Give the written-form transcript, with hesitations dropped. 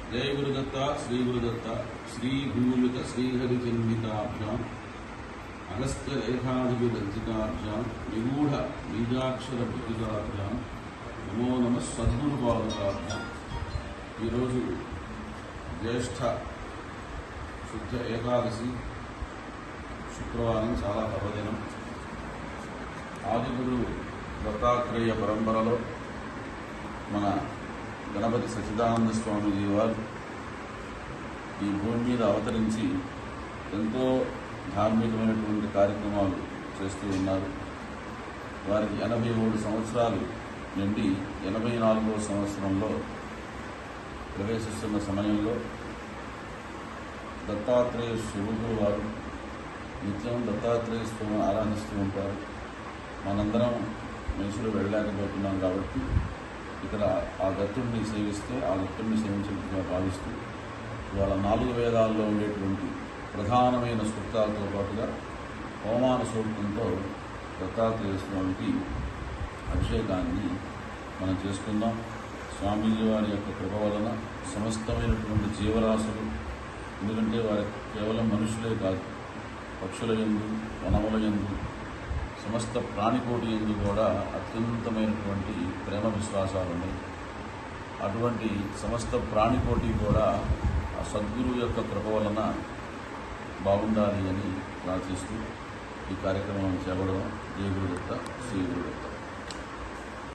जय गुरुदत्ता श्री गुरुदत्ता श्री भूमित श्रीहरिचंदिताभ्याम अगस्त्य रेखाधिपदर्जिताभ्याम निगूढ़ बीजाक्षर भुजिताभ्याम नमो नमः सद्गुरुपादुकाभ्याम। ज्येष्ठ शुद्ध एकादशी शुक्रवाరం చాలా పర్వదినం। ఆదిగురు దత్తాత్రేయ పరంపరలో మన గణపతి సచ్చిదానంద స్వామీజీ వారు ఈ భూమి మీద అవతరించి ఎంతో ధార్మికమైనటువంటి కార్యక్రమాలు చేస్తూ ఉన్నారు। వారికి 83 సంవత్సరాలు నుండి 84వ సంవత్సరంలో ప్రవేశిస్తున్న సమయంలో దత్తాత్రేయ స్వరూపులు వారు నిత్యం దత్తాత్రేయ స్వామిని ఆరాధిస్తూ ఉంటారు। మనందరం మనుషులు వెళ్ళలేకపోతున్నాం కాబట్టి ఇక్కడ ఆ దత్తుడిని సేవిస్తే ఆ దత్తుడిని సేవించినట్టుగా భావిస్తూ ఇవాళ 4 వేదాల్లో ఉండేటువంటి ప్రధానమైన సూక్తాలతో పాటుగా హోమాన సూక్తంతో దత్తాత్రేయ స్వామికి అభిషేకాన్ని మనం చేసుకుందాం। స్వామీజీ వారి యొక్క కృప వలన సమస్తమైనటువంటి జీవరాశులు, ఎందుకంటే వారి కేవలం మనుషులే కాదు, పక్షుల యందు, వనముల యందు, సమస్త ప్రాణికోటి యందు కూడా అత్యంతమైనటువంటి ప్రేమ విశ్వాసాలు ఉన్నాయి। అటువంటి సమస్త ప్రాణికోటి కూడా ఆ సద్గురువు యొక్క కృప వలన బాగుండాలి అని ప్రార్థిస్తూ ఈ కార్యక్రమం చేపడడం। జయ గురుదత్త శ్రీ గురుదత్త।